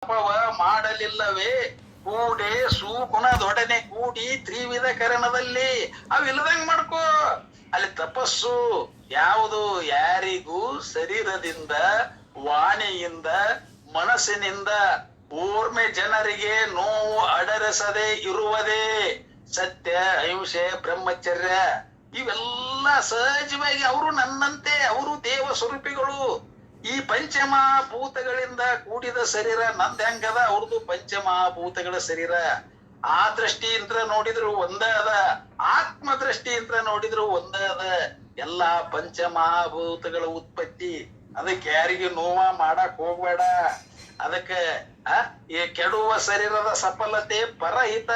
ಮಾಡಲಿಲ್ಲವೇ ಕೂಡೆ ಸುಗುಣದೊಡನೆ ಕೂಡಿ ತ್ರಿವಿಧ ಕರಣದಲ್ಲಿ ಅವಿಲ್ಲದಂಗ್ ಮಾಡ್ಕೋ. ಅಲ್ಲಿ ತಪಸ್ಸು ಯಾವುದು? ಯಾರಿಗೂ ಶರೀರದಿಂದ, ವಾಣಿಯಿಂದ, ಮನಸ್ಸಿನಿಂದ ಓರ್ಮೆ ಜನರಿಗೆ ನೋವು ಅಡರಿಸದೆ ಇರುವುದೇ ಸತ್ಯ, ಅಹಿಂಸೆ, ಬ್ರಹ್ಮಚರ್ಯ. ಇವೆಲ್ಲ ಸಹಜವಾಗಿ ಅವರು ನನ್ನಂತೆ, ಅವರು ದೇವ ಸ್ವರೂಪಿಗಳು. ಈ ಪಂಚಮಹಾಭೂತಗಳಿಂದ ಕೂಡಿದ ಶರೀರ ನಂದ್ ಹೆಂಗದ, ಅವ್ರದ್ದು ಪಂಚಮಹಾಭೂತಗಳ ಶರೀರ. ಆ ದೃಷ್ಟಿಯಿಂದ ನೋಡಿದ್ರು ಒಂದ ಅದ, ಆತ್ಮ ದೃಷ್ಟಿಯಿಂದ ನೋಡಿದ್ರು ಒಂದ ಅದ. ಎಲ್ಲಾ ಪಂಚಮಹಾಭೂತಗಳ ಉತ್ಪತ್ತಿ. ಅದಕ್ಕೆ ಯಾರಿಗೆ ನೋವ ಮಾಡಕ್ ಹೋಗ್ಬೇಡ. ಅದಕ್ಕ ಈ ಕೆಡುವ ಶರೀರದ ಸಫಲತೆ ಪರಹಿತ.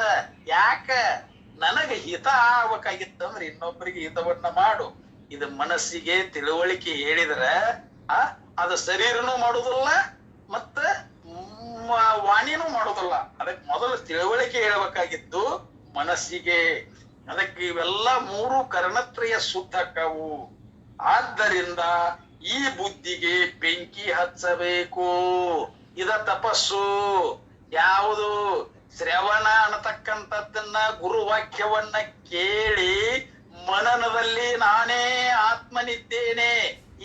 ಯಾಕ? ನನಗೆ ಹಿತ ಆಗ್ಬೇಕಾಗಿತ್ತಂದ್ರೆ ಇನ್ನೊಬ್ಬರಿಗೆ ಹಿತವನ್ನ ಮಾಡು. ಇದು ಮನಸ್ಸಿಗೆ ತಿಳುವಳಿಕೆ ಹೇಳಿದ್ರ ಅದು ಶರೀರನೂ ಮಾಡುದಿಲ್ಲ, ಮತ್ತ ವಾಣಿನೂ ಮಾಡುದಿಲ್ಲ. ಅದಕ್ಕೆ ಮೊದಲು ತಿಳುವಳಿಕೆ ಹೇಳಬೇಕಾಗಿತ್ತು ಮನಸ್ಸಿಗೆ. ಅದಕ್ಕೆ ಇವೆಲ್ಲ ಮೂರು ಕರ್ಣತ್ರಯ ಶುದ್ಧಕ್ಕವು. ಆದ್ದರಿಂದ ಈ ಬುದ್ಧಿಗೆ ಬೆಂಕಿ ಹಚ್ಚಬೇಕು. ಇದ ತಪಸ್ಸು. ಯಾವುದು? ಶ್ರವಣ ಅನ್ನತಕ್ಕಂಥದ್ದನ್ನ, ಗುರುವಾಕ್ಯವನ್ನ ಕೇಳಿ ಮನನದಲ್ಲಿ ನಾನೇ ಆತ್ಮನಿದ್ದೇನೆ,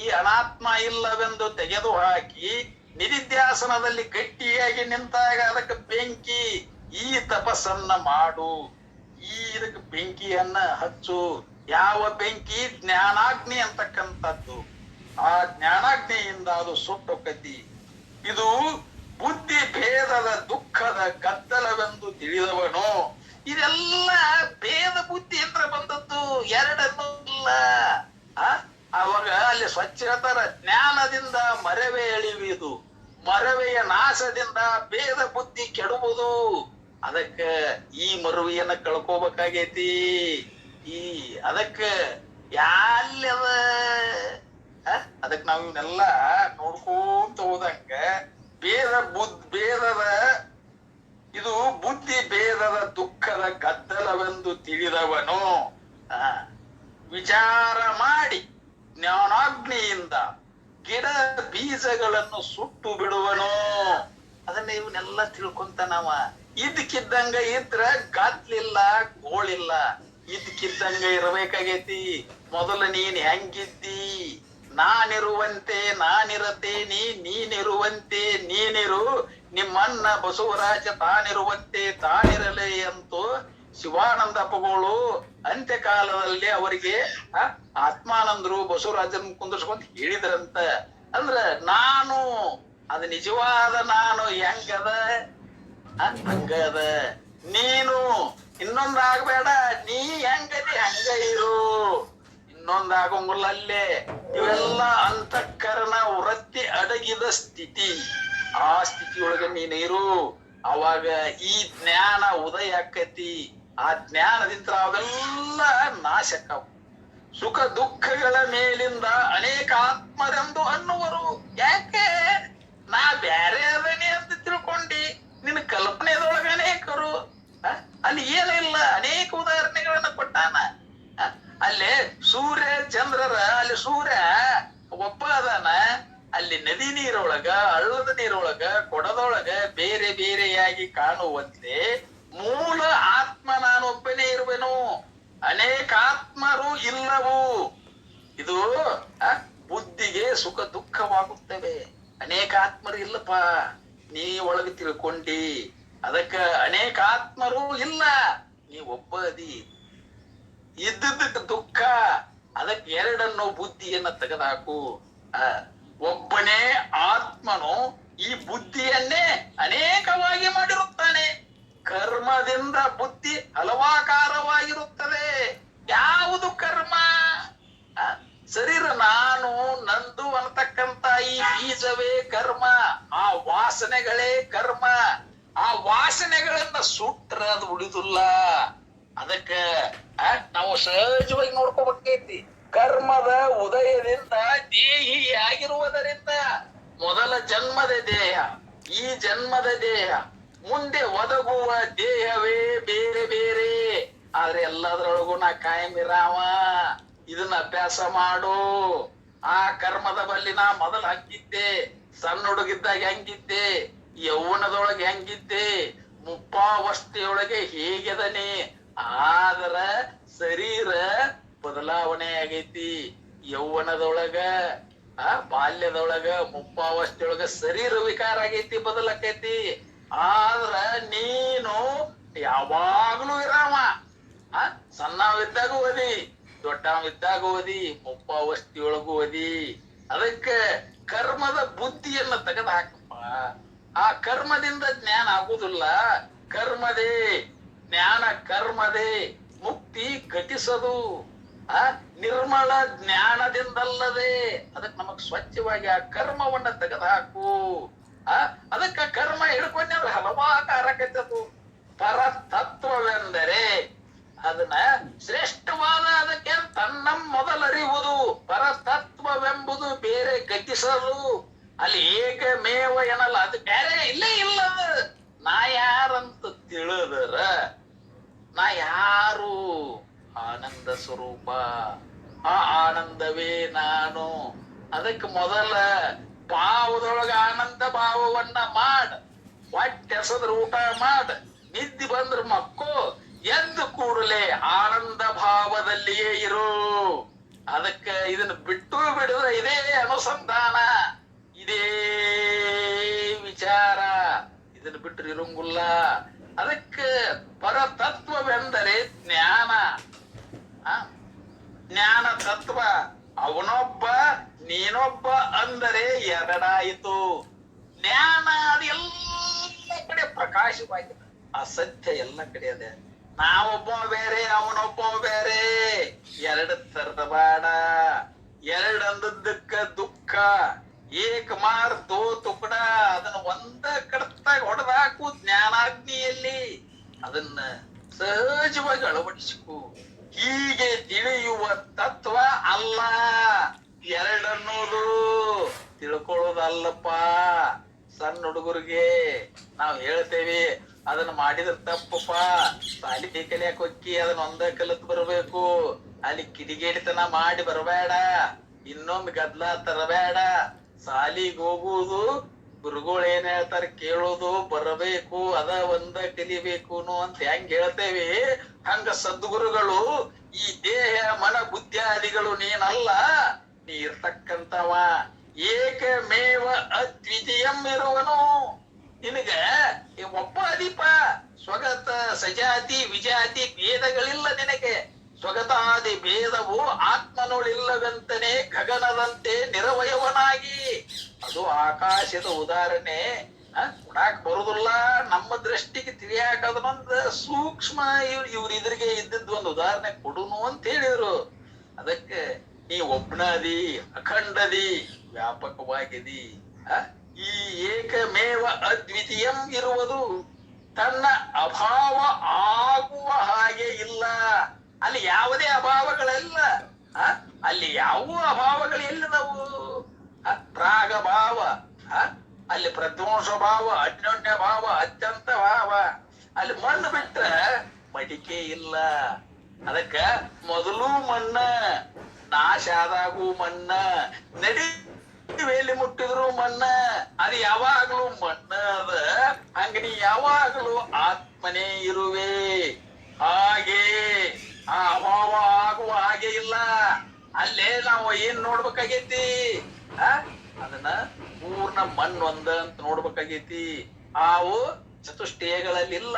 ಈ ಅನಾತ್ಮ ಇಲ್ಲವೆಂದು ತೆಗೆದು ಹಾಕಿ ನಿಧಿಧ್ಯಾಸನದಲ್ಲಿ ಗಟ್ಟಿಯಾಗಿ ನಿಂತಾಗ ಅದಕ್ಕೆ ಬೆಂಕಿ. ಈ ತಪಸ್ಸನ್ನ ಮಾಡು. ಇದಕ್ಕೆ ಬೆಂಕಿಯನ್ನ ಹಚ್ಚು. ಯಾವ ಬೆಂಕಿ? ಜ್ಞಾನಾಗ್ನಿ ಅಂತಕ್ಕಂಥದ್ದು. ಆ ಜ್ಞಾನಾಗ್ನಿಯಿಂದ ಅದು ಸುಟ್ಟೊಕ್ಕತಿ. ಇದು ಬುದ್ಧಿ ಭೇದದ ದುಃಖದ ಗದ್ದಲವೆಂದು ತಿಳಿದವನು. ಇದೆಲ್ಲ ಭೇದ ಬುದ್ಧಿಯಿಂದ ಬಂದದ್ದು, ಎರಡನ್ನೂ ಇಲ್ಲ. ಅವಾಗ ಅಲ್ಲಿ ಸ್ವಚ್ಛ ಹೇಳ್ತಾರ, ಜ್ಞಾನದಿಂದ ಮರವೇ ಎಳಿಯುವುದು, ಮರವೆಯ ನಾಶದಿಂದ ಭೇದ ಬುದ್ಧಿ ಕೆಡುವುದು. ಅದಕ್ಕ ಈ ಮರುವಿಯನ್ನ ಕಳ್ಕೋಬೇಕಾಗೈತಿ. ಅದಕ್ಕ ಯಾಲ್ಯದ ಅದಕ್ಕೆ ನಾವು ಇವನ್ನೆಲ್ಲ ನೋಡ್ಕೊಂತ ಹೋದಂಗ ಭೇದದ ಇದು ಬುದ್ಧಿ ಭೇದದ ದುಃಖದ ಗದ್ದಲವೆಂದು ತಿಳಿದವನು ವಿಚಾರ ಮಾಡಿ ಜ್ಞಾನಾಗ್ನಿಯಿಂದ ಗಿಡ ಬೀಜಗಳನ್ನು ಸುಟ್ಟು ಬಿಡುವನು. ಅದನ್ನ ಇವನ್ನೆಲ್ಲ ತಿಳ್ಕೊಂತ ನಾವ ಇದಕ್ಕಿದ್ದಂಗ ಇದ್ರ ಗದ್ಲಿಲ್ಲ, ಗೋಳಿಲ್ಲ. ಇದಕ್ಕಿದ್ದಂಗ ಇರಬೇಕಾಗೈತಿ. ಮೊದಲು ನೀನ್ ಹೆಂಗಿದ್ದಿ? ನಾನಿರುವಂತೆ ನಾನಿರತೇನಿ, ನೀನಿರುವಂತೆ ನೀನಿರು, ನಿಮ್ಮನ್ನ ಬಸವರಾಜ ತಾನಿರುವಂತೆ ತಾನಿರಲಿ ಅಂತೂ ಶಿವಾನಂದ ಅಪ್ಪಗಳು ಅಂತ್ಯಕಾಲದಲ್ಲಿ ಅವರಿಗೆ ಆತ್ಮಾನಂದರು ಬಸವರಾಜನ್ ಕುಂದರ್ಸ್ಕೊಂತ ಹೇಳಿದ್ರಂತ. ಅಂದ್ರ ನಾನು ಅದು ನಿಜವಾದ ನಾನು ಹೆಂಗದ ಹಂಗದ. ನೀನು ಇನ್ನೊಂದಾಗಬೇಡ, ನೀ ಹೆಂಗದಿ ಹಂಗ ಇರು, ಇನ್ನೊಂದಾಗಂಗಿಲ್ಲ ಅಲ್ಲೇ. ಇವೆಲ್ಲ ಅಂತಃಕರಣ ವೃತ್ತಿ ಅಡಗಿದ ಸ್ಥಿತಿ. ಆ ಸ್ಥಿತಿಯೊಳಗೆ ನೀನಿರು. ಅವಾಗ ಈ ಜ್ಞಾನ ಉದಯ ಆಕತಿ. ಆ ಜ್ಞಾನದಿಂದ ಅವೆಲ್ಲ ನಾಶಕವು. ಸುಖ ದುಃಖಗಳ ಮೇಲಿಂದ ಅನೇಕ ಆತ್ಮರೆಂದು ಅನ್ನುವರು. ಯಾಕೆ? ನಾ ಬ್ಯಾರೆ ಅದನೇ ಅಂತ ತಿಳ್ಕೊಂಡಿ. ನಿನ್ನ ಕಲ್ಪನೆದೊಳಗ ಅನೇಕರು. ಅಲ್ಲಿ ಏನಿಲ್ಲ, ಅನೇಕ ಉದಾಹರಣೆಗಳನ್ನ ಕೊಟ್ಟಾನ. ಅಲ್ಲೇ ಸೂರ್ಯ ಚಂದ್ರರ, ಅಲ್ಲಿ ಸೂರ್ಯ ಒಬ್ಬ ಅದಾನ. ಅಲ್ಲಿ ನದಿ ನೀರೊಳಗ, ಹಳ್ಳದ ನೀರೊಳಗ, ಕೊಡದೊಳಗ ಬೇರೆ ಬೇರೆಯಾಗಿ ಕಾಣುವಂತೆ ಮೂಲ ಆತ್ಮ ನಾನೊಬ್ಬನೇ ಇರುವೆನು, ಅನೇಕ ಆತ್ಮರು ಇಲ್ಲವು. ಇದು ಬುದ್ಧಿಗೆ ಸುಖ ದುಃಖವಾಗುತ್ತವೆ. ಅನೇಕ ಆತ್ಮರು ಇಲ್ಲಪ್ಪ, ನೀ ಒಳಗೆ ತಿಳ್ಕೊಂಡಿ. ಅದಕ್ಕ ಅನೇಕ ಆತ್ಮರು ಇಲ್ಲ, ನೀ ಒಬ್ಬ ಅದಿ. ಇದ್ದದಕ್ಕೆ ದುಃಖ. ಅದಕ್ಕೆ ಎರಡನ್ನು ಬುದ್ಧಿಯನ್ನ ತೆಗೆದಾಕು. ಒಬ್ಬನೇ ಆತ್ಮನು ಈ ಬುದ್ಧಿಯನ್ನೇ ಅನೇಕವಾಗಿ ಮಾಡಿರುತ್ತಾನೆ. ಕರ್ಮದಿಂದ ಬುದ್ಧಿ ಹಲವಾಕಾರವಾಗಿರುತ್ತದೆ. ಯಾವುದು ಕರ್ಮ? ಶರೀರ ನಾನು ನಂದು ಅನ್ನತಕ್ಕಂತ ಈ ಬೀಜವೇ ಕರ್ಮ. ಆ ವಾಸನೆಗಳೇ ಕರ್ಮ. ಆ ವಾಸನೆಗಳನ್ನ ಸುಟ್ರ ಅದು ಉಳಿದಿಲ್ಲ. ಅದಕ್ಕ ನಾವು ಸಹಜವಾಗಿ ನೋಡ್ಕೋಬೇಕೈತಿ. ಕರ್ಮದ ಉದಯದಿಂದ ದೇಹಿಯಾಗಿರುವುದರಿಂದ ಮೊದಲ ಜನ್ಮದ ದೇಹ, ಈ ಜನ್ಮದ ದೇಹ, ಮುಂದೆ ಒದಗುವ ದೇಹವೇ ಬೇರೆ ಬೇರೆ. ಆದ್ರೆ ಎಲ್ಲದರೊಳಗೂ ನಾ ಕಾಯಮಿರಾಮ. ಇದನ್ನ ಅಭ್ಯಾಸ ಮಾಡು. ಆ ಕರ್ಮದ ಬಲ್ಲಿ ನಾ ಮೊದಲು ಹಂಗಿದ್ದೆ, ಸಣ್ಣ ಹುಡುಗಿದ್ದಾಗ ಹೆಂಗಿದ್ದೆ, ಯೌವನದೊಳಗೆ ಹೆಂಗಿದ್ದೆ, ಮುಪ್ಪಾವಸ್ಥೆಯೊಳಗೆ ಹೇಗೆದನೆ, ಆದ್ರ ಶರೀರ ಬದಲಾವಣೆ ಆಗೈತಿ. ಯೌವನದೊಳಗ ಬಾಲ್ಯದೊಳಗ ಮುಪ್ಪಾವಸ್ಥೆಯೊಳಗ ಶರೀರ ವಿಕಾರ ಆಗೈತಿ, ಬದಲಾಕೈತಿ. ಆದ್ರ ನೀನು ಯಾವಾಗ್ಲೂ ಇರಾಮ. ಸಣ್ಣವಿದ್ದಾಗ ಓದಿ, ದೊಡ್ಡವಿದ್ದಾಗ ಓದಿ, ಮುಪ್ಪಾವಸ್ಥೆಯೊಳಗೂ ಓದಿ. ಅದಕ್ಕ ಕರ್ಮದ ಬುದ್ಧಿಯನ್ನ ತೆಗೆದು ಹಾಕಪ್ಪ. ಆ ಕರ್ಮದಿಂದ ಜ್ಞಾನ ಆಗುದಿಲ್ಲ. ಕರ್ಮದೇ ಜ್ಞಾನ, ಕರ್ಮದೇ ಮುಕ್ತಿ ಘಟಿಸದು. ನಿರ್ಮಲ ಜ್ಞಾನದಿಂದಲ್ಲದೆ. ಅದಕ್ಕೆ ನಮಗ್ ಸ್ವಚ್ಛವಾಗಿ ಆ ಕರ್ಮವನ್ನ ತೆಗೆದುಹಾಕು. ಅದಕ್ಕ ಕರ್ಮ ಹಿಡ್ಕೊಂಡ್ರೆ ಹಲವಾಕಾರ ಕೈತದು. ಪರತತ್ವವೆಂದರೆ ಅದನ್ನ ಶ್ರೇಷ್ಠವಾದ, ಅದಕ್ಕೆ ತನ್ನ ಮೊದಲರಿಯುವುದು. ಪರತತ್ವವೆಂಬುದು ಬೇರೆ ಘಟಿಸಲು. ಅಲ್ಲಿ ಏಕಮೇವ ಏನಲ್ಲ, ಅದು ಬೇರೆ ಇಲ್ಲೇ ಇಲ್ಲ. ನಾ ಯಾರಂತ ತಿಳಿದರ ನಾ ಯಾರು? ಆನಂದ ಸ್ವರೂಪ. ಆ ಆನಂದವೇ ನಾನು. ಅದಕ್ಕೆ ಮೊದಲ ಭಾವದೊಳಗ ಆನಂದ ಭಾವವನ್ನ ಮಾಡ. ಹೊಟ್ಟೆ ಹಸದ್ರ ಊಟ ಮಾಡ, ನಿದ್ದೆ ಬಂದ್ರ ಮಕ್ಕೋ, ಎದ್ದು ಕೂಡಲೇ ಆನಂದ ಭಾವದಲ್ಲಿಯೇ ಇರು. ಅದಕ್ಕೆ ಇದನ್ನ ಬಿಟ್ಟು ಬಿಡಿದ್ರೆ ಇದೇ ಅನುಸಂಧಾನ, ಇದೇ ವಿಚಾರ. ಇದನ್ನ ಬಿಟ್ಟರೆ ಇರಂಗಿಲ್ಲ. ಅದಕ್ಕೆ ಪರತತ್ವವೆಂದರೆ ಜ್ಞಾನ. ಜ್ಞಾನ ತತ್ವ. ಅವನೊಬ್ಬ ನೀನೊಬ್ಬ ಅಂದರೆ ಎರಡಾಯಿತು. ಜ್ಞಾನ ಅದೆಲ್ಲ ಕಡೆ ಪ್ರಕಾಶವಾಗಿದೆ. ಅಸತ್ಯ ಎಲ್ಲ ಕಡೆ ಅದೇ. ನಾವೊಬ್ಬ ಬೇರೆ, ಅವನೊಬ್ಬ ಬೇರೆ. ಎರಡು ತರಬೇಡ. ಎರಡಂದದ್ದಕ್ಕ ದುಃಖ. ಏಕ ಮಾರ್ ದೋ ತುಕಡ. ಅದನ್ನ ಒಂದ ಕಡತಾಗ ಹೊಡೆದಾಕು ಜ್ಞಾನಾಗ್ನಿಯಲ್ಲಿ. ಅದನ್ನ ಸಹಜವಾಗಿ ಅಳವಡಿಸಿಕು. ಹೀಗೆ ತಿಳಿಯುವ ತತ್ವ ಅಲ್ಲ. ಎರಡನ್ನೋದು ತಿಳ್ಕೊಳ್ಳೋದಲ್ಲಪ್ಪ. ಸಣ್ಣ ಹುಡುಗರಿಗೆ ನಾವ್ ಹೇಳ್ತೇವಿ, ಅದನ್ನ ಮಾಡಿದ್ರ ತಪ್ಪಪ್ಪ, ಸಾಲಿ ಕಲಿಯಾಕ ಹೊಕ್ಕಿ ಅದನ್ನ ಒಂದ ಕಲಿತ್ ಬರ್ಬೇಕು. ಅಲ್ಲಿ ಕಿಡಿಗೇಡಿತನ ಮಾಡಿ ಬರಬೇಡ, ಇನ್ನೊಂದ್ ಗದ್ಲ ತರಬೇಡ. ಸಾಲಿಗೆ ಹೋಗುವುದು, ಗುರುಗಳು ಏನ್ ಹೇಳ್ತಾರ ಕೇಳೋದು, ಬರಬೇಕು, ಅದ ಒಂದ ಕಲಿಬೇಕು ಅಂತ ಹೆಂಗ್ ಹೇಳ್ತೇವಿ, ಹಂಗ ಸದ್ಗುರುಗಳು ಈ ದೇಹ ಮನ ಬುದ್ಧಿಯಾದಿಗಳು ನೀನಲ್ಲ, ನೀ ಇರ್ತಕ್ಕಂತವ ಏಕಮೇವ ಅದ್ವಿತೀಯಂ ಇರುವನು. ನಿನಗ ಒಬ್ಬ ಅದಿಪ. ಸ್ವಗತ ಸಜಾತಿ ವಿಜಾತಿ ಭೇದಗಳಿಲ್ಲ ನಿನಗೆ. ಸ್ವಗತಾದಿ ಭೇದವು ಆತ್ಮನೊಳಿಲ್ಲವೆಂತನೇ ಗಗನದಂತೆ ನಿರವಯವನಾಗಿ. ಅದು ಆಕಾಶದ ಉದಾಹರಣೆ ಕೊಡಾಕ್ ಬರುದಿಲ್ಲ. ನಮ್ಮ ದೃಷ್ಟಿಗೆ ತಿಳಿಯಾಕ ಅದನ್ನೊಂದು ಸೂಕ್ಷ್ಮ ಇವ್ರ ಇದ್ರಿಗೆ ಇದ್ದದ್ದು ಒಂದು ಉದಾಹರಣೆ ಕೊಡುನು ಅಂತ ಹೇಳಿದ್ರು. ಅದಕ್ಕೆ ನೀ ಒಬ್ನದಿ, ಅಖಂಡದಿ, ವ್ಯಾಪಕವಾಗಿದಿ. ಈ ಏಕಮೇವ ಅದ್ವಿತೀಯಂ ಇರುವುದು ತನ್ನ ಅಭಾವ ಆಗುವ ಹಾಗೆ ಇಲ್ಲ. ಅಲ್ಲಿ ಯಾವುದೇ ಅಭಾವಗಳಿಲ್ಲ. ಅಲ್ಲಿ ಯಾವ ಅಭಾವಗಳು ಎಲ್ಲಿದವು? ಪ್ರಾಗ ಭಾವ, ಅಲ್ಲಿ ಪ್ರಧ್ವಂಸ ಭಾವ, ಅನ್ಯೋನ್ಯ ಭಾವ, ಅತ್ಯಂತ ಭಾವ. ಅಲ್ಲಿ ಮಣ್ಣು ಬಿಟ್ಟ ಮಡಿಕೆ ಇಲ್ಲ. ಅದಕ್ಕ ಮೊದಲು ಮಣ್ಣ, ನಾಶ ಆದಾಗೂ ಮಣ್ಣ, ನಡಿವೇಲಿ ಮುಟ್ಟಿದ್ರು ಮಣ್ಣ. ಅದು ಯಾವಾಗ್ಲೂ ಮಣ್ಣ ಅದ. ಹಂಗ ನೀ ಯಾವಾಗ್ಲೂ ಆತ್ಮನೇ ಇರುವೆ. ಹಾಗೆ ಆ ಅಭಾವ ಆಗುವ ಹಾಗೆ ಇಲ್ಲ. ಅಲ್ಲೇ ನಾವು ಏನ್ ನೋಡ್ಬೇಕಾಗೈತಿ? ಅದನ್ನ ಪೂರ್ಣ ಮಣ್ಣು ಒಂದ ಅಂತ ನೋಡ್ಬೇಕಾಗೈತಿ. ಆವು ಚತುಷ್ಟಯಗಳಲ್ಲಿಲ್ಲ.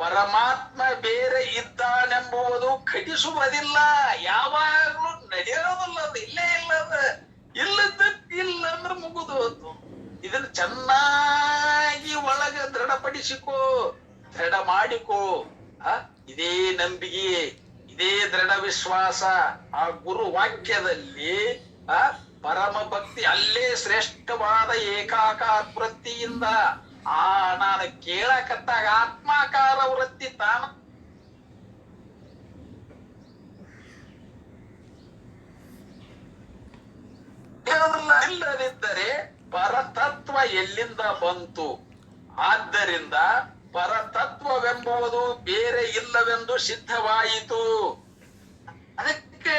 ಪರಮಾತ್ಮ ಬೇರೆ ಇದ್ದಾನೆಂಬುವುದು ಘಟಿಸುವುದಿಲ್ಲ. ಯಾವಾಗ್ಲೂ ನಡೆಯೋದಿಲ್ಲ. ಅದು ಇಲ್ಲೇ ಇಲ್ಲದ. ಇಲ್ಲದಕ್ಕೆ ಇಲ್ಲ ಅಂದ್ರೆ ಮುಗುದು. ಇದನ್ನ ಚೆನ್ನಾಗಿ ಒಳಗ ದೃಢಪಡಿಸಿಕೋ, ದೃಢ ಮಾಡಿಕೋ. ಇದೇ ನಂಬಿಕೆ, ಇದೇ ದೃಢ ವಿಶ್ವಾಸ ಆ ಗುರು ವಾಕ್ಯದಲ್ಲಿ ಪರಮ ಭಕ್ತಿ ಅಲ್ಲೇ ಶ್ರೇಷ್ಠವಾದ ಏಕಾಕಾರ ವೃತ್ತಿಯಿಂದ ನಾನು ಕೇಳಕತ್ತಾಗ ಆತ್ಮಾಕಾರ ವೃತ್ತಿ ತಾನು ಇಲ್ಲದಿದ್ದರೆ ಪರತತ್ವ ಎಲ್ಲಿಂದ ಬಂತು? ಆದ್ದರಿಂದ ಪರತತ್ವವೆಂಬುದು ಬೇರೆ ಇಲ್ಲವೆಂದು ಸಿದ್ಧವಾಯಿತು. ಅದಕ್ಕೆ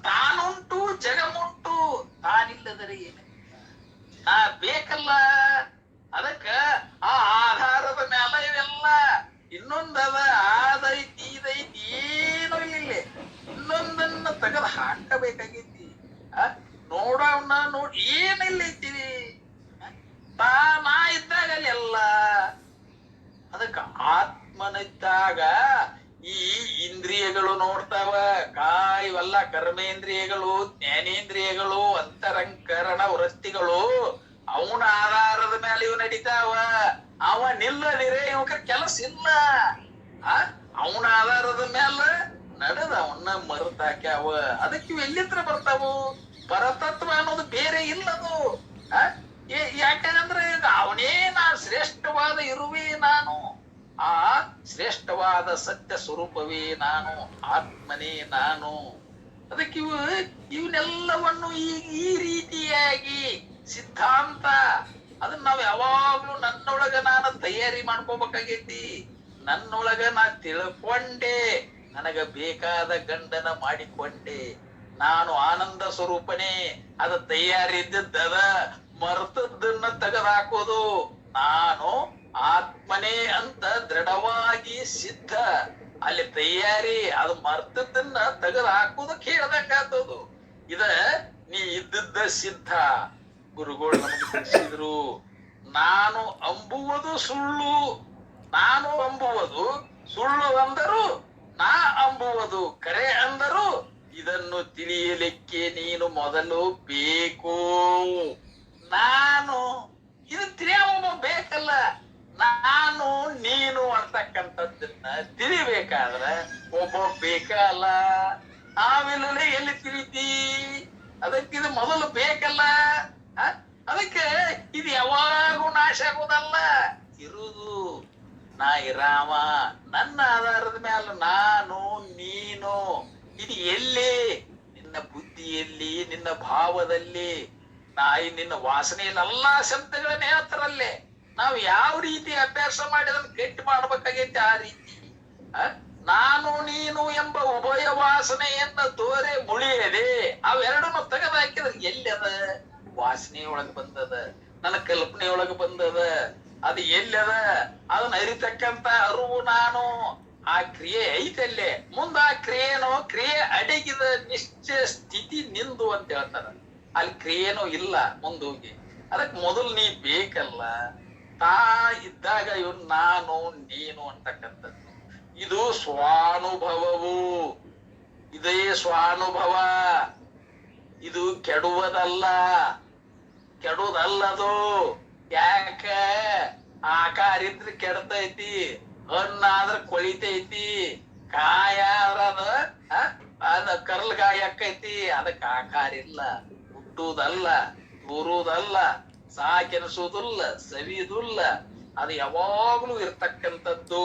ತಾನುಂಟು ಜಗಮುಂಟು, ತಾನಿಲ್ಲದರೆ ಏನು? ನಾ ಬೇಕಲ್ಲ. ಅದಕ್ಕ ಆ ಆಧಾರದ ಮ್ಯಾಲ ಇವೆಲ್ಲ. ಇನ್ನೊಂದದ ಆದೈತಿ ಇದೈತಿ ಏನು ಇಲ್ಲ. ಇನ್ನೊಂದನ್ನ ತೆಗೆದು ಹಾಕಬೇಕಾಗೈತಿ. ನೋಡವನ್ನ ನೋಡಿ ಏನಿಲ್ಲ ಐತಿವಿ. ನಾ ಇದ್ದಾಗ ಎಲ್ಲ. ಅದಕ್ಕ ಆತ್ಮನಿದ್ದಾಗ ಈ ಇಂದ್ರಿಯಗಳು ನೋಡ್ತಾವ. ಇವೆಲ್ಲ ಕರ್ಮೇಂದ್ರಿಯಗಳು, ಜ್ಞಾನೇಂದ್ರಿಯಗಳು, ಅಂತರಂಕರಣ ವೃತ್ತಿಗಳು ಅವನ ಆಧಾರದ ಮೇಲೆ ಇವು ನಡೀತಾವ. ಅವ ನಿಲ್ಲದಿರೇ ಇವಕ ಕೆಲಸ ಇಲ್ಲ. ಅವನ ಆಧಾರದ ಮೇಲೆ ನಡೆದ ಅವನ್ನ ಮರೆತಾಕ್ಯಾವ. ಅದಕ್ಕೆ ಇವು ಎಲ್ಲಿಂದ್ರ ಬರ್ತಾವು? ಪರತತ್ವ ಅನ್ನೋದು ಬೇರೆ ಇಲ್ಲದು. ಯಾಕಂದ್ರೆ ಅವನೇ ಶ್ರೇಷ್ಠವಾದ ಇರುವೆ ನಾನು. ಆ ಶ್ರೇಷ್ಠವಾದ ಸತ್ಯ ಸ್ವರೂಪವೇ ನಾನು, ಆತ್ಮನೇ ನಾನು. ಅದಕ್ಕೆ ಇವನ್ನೆಲ್ಲವನ್ನು ಈ ರೀತಿಯಾಗಿ ಸಿದ್ಧಾಂತ ಅದನ್ನ ನಾವ್ ಯಾವಾಗ್ಲೂ ನನ್ನೊಳಗ ನಾನು ತಯಾರಿ ಮಾಡ್ಕೋಬೇಕಾಗೈತಿ. ನನ್ನೊಳಗ ನಾ ತಿಳ್ಕೊಂಡೆ, ನನಗ ಬೇಕಾದ ಗಂಡನ ಮಾಡಿಕೊಂಡೆ. ನಾನು ಆನಂದ ಸ್ವರೂಪನೇ. ಅದ ತಯಾರಿ ಇದ್ದದ ಮರ್ತದ್ದನ್ನ ತೆಗೆದಾಕೋದು. ನಾನು ಆತ್ಮನೇ ಅಂತ ದೃಢವಾಗಿ ಸಿದ್ಧ. ಅಲ್ಲಿ ತಯಾರಿ ಅದು ಮರ್ತದ್ದನ್ನ ತೆಗೆದು ಹಾಕೋದಕ್ಕೆ ಹೇಳ್ದಂಗಾತದು. ಇದ ನೀ ಇದ್ದದ್ದ ಸಿದ್ಧ. ಗುರುಗಳು ನಮಗೆ ತಿಳಿಸಿದ್ರು. ನಾನು ಅಂಬುವುದು ಸುಳ್ಳು. ನಾನು ಅಂಬುವುದು ಸುಳ್ಳು ಅಂದರು, ನಾ ಅಂಬುವುದು ಕರೆ ಅಂದರು. ಇದನ್ನು ತಿಳಿಯಲಿಕ್ಕೆ ನೀನು ಮೊದಲು ಬೇಕು. ನಾನು ಇದು ತಿಳಿಯವ ಬೇಕಲ್ಲ. ನಾನು ನೀನು ಅಂತಕ್ಕಂಥದ್ದನ್ನ ತಿಳಿಬೇಕಾದ್ರ ಒಬ್ಬ ಬೇಕಲ್ಲ. ಆಮೇಲೆ ಎಲ್ಲಿ ತಿಳಿತಿ? ಅದಕ್ಕಿದು ಮೊದಲು ಬೇಕಲ್ಲ. ಅದಕ್ಕೆ ಇದು ಯಾವಾಗೂ ನಾಶ ಆಗೋದಲ್ಲ, ಇರುವುದು. ನಾ ಇರಾಮ ನನ್ನ ಆಧಾರದ ಮೇಲೆ ನಾನು ನೀನು. ಇದು ಎಲ್ಲಿ? ನಿನ್ನ ಬುದ್ಧಿಯಲ್ಲಿ, ನಿನ್ನ ಭಾವದಲ್ಲಿ, ನಿನ್ನ ವಾಸನೆಯಲ್ಲಿ. ಎಲ್ಲಾ ಶಬ್ದಗಳನ್ನ ಹೇಳ್ತಾರಲ್ಲೇ. ನಾವು ಯಾವ ರೀತಿ ಅಭ್ಯಾಸ ಮಾಡಿ ಅದನ್ನ ಗಟ್ಟಿ ಮಾಡ್ಬೇಕಾಗೈತಿ ಆ ರೀತಿ. ನಾನು ನೀನು ಎಂಬ ಉಭಯ ವಾಸನೆಯನ್ನ ತೋರೆ ಮುಳಿಯದೆ ಅವೆರಡನ್ನು ತೆಗೆದು ಹಾಕಿದ್ರೆ ಎಲ್ಲಿ ಅದ? ವಾಸನೆಯೊಳಗೆ ಬಂದದ, ನನ್ನ ಕಲ್ಪನೆಯೊಳಗೆ ಬಂದದ. ಅದು ಎಲ್ಲದ? ಅದನ್ನ ಅರಿತಕ್ಕಂತ ಅರಿವು ನಾನು. ಆ ಕ್ರಿಯೆ ಐತಲ್ಲೇ. ಮುಂದ ಆ ಕ್ರಿಯೆ ಅಡಗಿದ ನಿಶ್ಚಯ ಸ್ಥಿತಿ ನಿಂದು ಅಂತ ಹೇಳ್ತಾರ. ಅಲ್ಲಿ ಕ್ರಿಯೆನೂ ಇಲ್ಲ ಮುಂದೋಗಿ. ಅದಕ್ ಮೊದಲು ನೀ ಬೇಕಲ್ಲ. ತಾ ಇದ್ದಾಗ ಇವನು ನಾನು ನೀನು ಅಂತಕ್ಕಂಥದ್ದು. ಇದು ಸ್ವಾನುಭವವು. ಇದೇ ಸ್ವಾನುಭವ. ಇದು ಕೆಡುವುದಲ್ಲ, ಕೆಡುವುದಲ್ಲದು. ಯಾಕ? ಆಕಾರ ಇದ್ರೆ ಕೆಡ್ತೈತಿ, ಹಣ್ಣಾದ್ರ ಕೊಳಿತೈತಿ, ಕಾಯ ಅದ ಕರ್ಲ್ಗಾಯ ಆಕೈತಿ. ಅದಕ್ಕೆ ಆಕಾರ ಇಲ್ಲ. ಹುಟ್ಟುವುದಲ್ಲ, ತೂರುವುದಲ್ಲ, ಸಾಕೆನಿಸುವುದಿಲ್ಲ, ಸವಿಯುವುದಿಲ್ಲ. ಅದು ಯಾವಾಗ್ಲೂ ಇರ್ತಕ್ಕಂಥದ್ದು.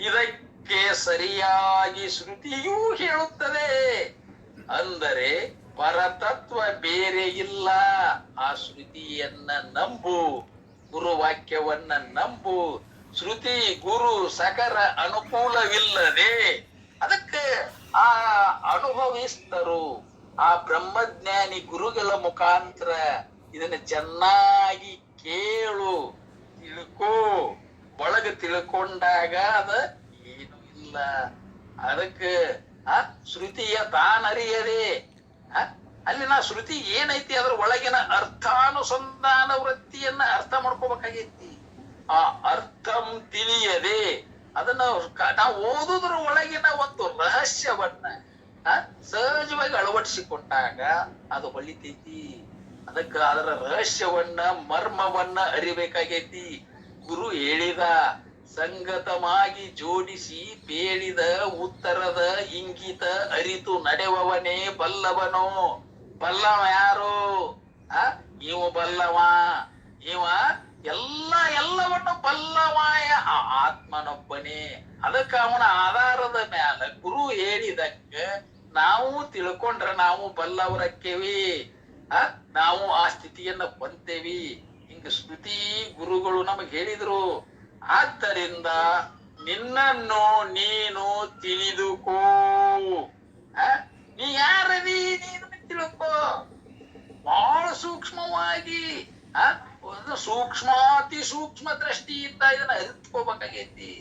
ಇದಕ್ಕೆ ಸರಿಯಾಗಿ ಶ್ರುತಿಯೂ ಹೇಳುತ್ತದೆ. ಅಂದರೆ ಪರತತ್ವ ಬೇರೆ ಇಲ್ಲ. ಆ ಶ್ರುತಿಯನ್ನ ನಂಬು, ಗುರುವಾಕ್ಯವನ್ನ ನಂಬು. ಶ್ರುತಿ ಗುರು ಸಕರ ಅನುಕೂಲವಿಲ್ಲದೆ ಅದಕ್ಕೆ ಆ ಅನುಭವಿಸ್ತರು. ಆ ಬ್ರಹ್ಮಜ್ಞಾನಿ ಗುರುಗಳ ಮುಖಾಂತರ ಇದನ್ನ ಚೆನ್ನಾಗಿ ಕೇಳು, ತಿಳ್ಕೋ. ಒಳಗ ತಿಳ್ಕೊಂಡಾಗ ಅದ ಏನು ಇಲ್ಲ. ಅದಕ್ಕೆ ಶ್ರುತಿಯ ತಾನರಿಯದೆ ಅಲ್ಲಿ ನಾ ಶ್ರುತಿ ಏನೈತಿ ಅದ್ರ ಒಳಗಿನ ಅರ್ಥಾನುಸಂಧಾನ ವೃತ್ತಿಯನ್ನ ಅರ್ಥ ಮಾಡ್ಕೋಬೇಕಾಗೈತಿ. ಆ ಅರ್ಥಂ ತಿಳಿಯದೆ ಅದನ್ನ ನಾವು ಓದುದ್ರ ಒಳಗಿನ ಒಂದು ರಹಸ್ಯವನ್ನ ಸಹಜವಾಗಿ ಅಳವಡಿಸಿಕೊಂಡಾಗ ಅದು ಹೊಳಿತೈತಿ. ಅದಕ್ಕ ಅದರ ರಹಸ್ಯವನ್ನ ಮರ್ಮವನ್ನ ಅರಿಬೇಕಾಗೈತಿ. ಗುರು ಹೇಳಿದ ಸಂಗತವಾಗಿ ಜೋಡಿಸಿ ಬೇಡಿದ ಉತ್ತರದ ಇಂಗಿತ ಅರಿತು ನಡೆವವನೇ ಬಲ್ಲವನು. ಬಲ್ಲವ ಯಾರು? ಇವ ಬಲ್ಲವ. ಇವ ಎಲ್ಲವನ್ನು ಬಲ್ಲವಾಯ ಆತ್ಮನೊಬ್ಬನೇ. ಅದಕ್ಕ ಅವನ ಆಧಾರದ ಮ್ಯಾಲ ಗುರು ಹೇಳಿದಕ್ಕ ನಾವು ತಿಳ್ಕೊಂಡ್ರ ನಾವು ಬಲ್ಲವರಕ್ಕೇವಿ. ನಾವು ಆ ಸ್ಥಿತಿಯನ್ನ ಹೊಂತೇವಿ. ಹಿಂಗ ಶ್ರುತಿ ಗುರುಗಳು ನಮಗ್ ಹೇಳಿದ್ರು. ಆದ್ದರಿಂದ ನಿನ್ನನ್ನು ನೀನು ತಿಳಿದುಕೋ. ನೀ ಯಾರದಿ? ನೀನು ತಿಳ್ಕೋ. ಬಹಳ ಸೂಕ್ಷ್ಮವಾಗಿ ಆ ಒಂದು ಅತಿ ಸೂಕ್ಷ್ಮ ದೃಷ್ಟಿಯಿಂದ ಇದನ್ನ ಅರಿತ್ಕೋಬೇಕಾಗೈತಿ.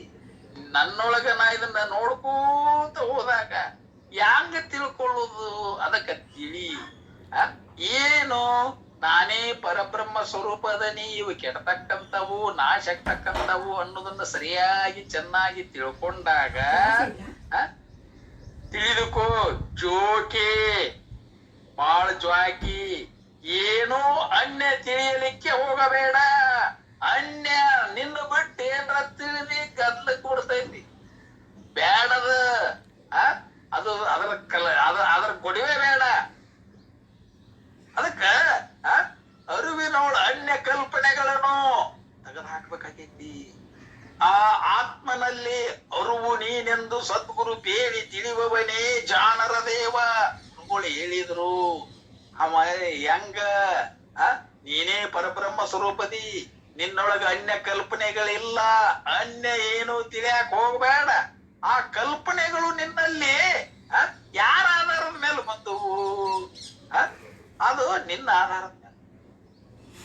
ನನ್ನೊಳಗ ನಾ ಇದನ್ನ ನೋಡ್ಕೋತ ಹೋದಾಗ ಯಾಂಗ ತಿಳ್ಕೊಳ್ಳುದು ಅದಕ್ಕ ತಿಳಿ. ಏನು ನಾನೇ ಪರಬ್ರಹ್ಮ ಸ್ವರೂಪದನಿ, ಇವು ಕೆಡತಕ್ಕಂಥವು ನಾಶ ಆಗ್ತಕ್ಕಂಥವು ಅನ್ನೋದನ್ನ ಸರಿಯಾಗಿ ಚೆನ್ನಾಗಿ ತಿಳ್ಕೊಂಡಾಗ ತಿಳಿದುಕೋ ಜೋಕೆ ಬಾಳ ಜ್ವಾಕಿ. ಏನೋ ಅನ್ಯ ತಿಳಿಯಲಿಕ್ಕೆ ಹೋಗಬೇಡ. ಅನ್ಯ ನಿನ್ನ ಬಿಟ್ಟು ಏನ್ರ ತಿಳಿದಿ ಗದ್ಲ ಕೊಡ್ತೈತಿ, ಬೇಡದ. ಅದು ಅದರ ಗೊಡಿವೆ ಬೇಡ. ಅದಕ್ಕ ಅರಿವಿನೋಳ ಅನ್ಯ ಕಲ್ಪನೆಗಳನ್ನು ತೆಗೆದು ಹಾಕ್ಬೇಕಾಗೈತಿ. ಆ ಆತ್ಮನಲ್ಲಿ ಅರುವು ನೀನೆಂದು ಸದ್ಗುರು ಬೇಡಿ ತಿಳಿಯುವವನೇ ಜಾಣರ ದೇವ ಹೇಳಿದ್ರು. ಅವ ಹೆಂಗ ನೀನೇ ಪರಬ್ರಹ್ಮ ಸ್ವರೂಪದಿ, ನಿನ್ನೊಳಗ ಅನ್ಯ ಕಲ್ಪನೆಗಳಿಲ್ಲ. ಅನ್ಯ ಏನು ತಿಳಿಯಾಕ ಹೋಗ್ಬೇಡ. ಆ ಕಲ್ಪನೆಗಳು ನಿನ್ನಲ್ಲಿ ಯಾರ ಆಧಾರದ ಮೇಲೆ ಬಂದವು? ಅದು ನಿನ್ನ ಆಧಾರದ ಮೇಲೆ.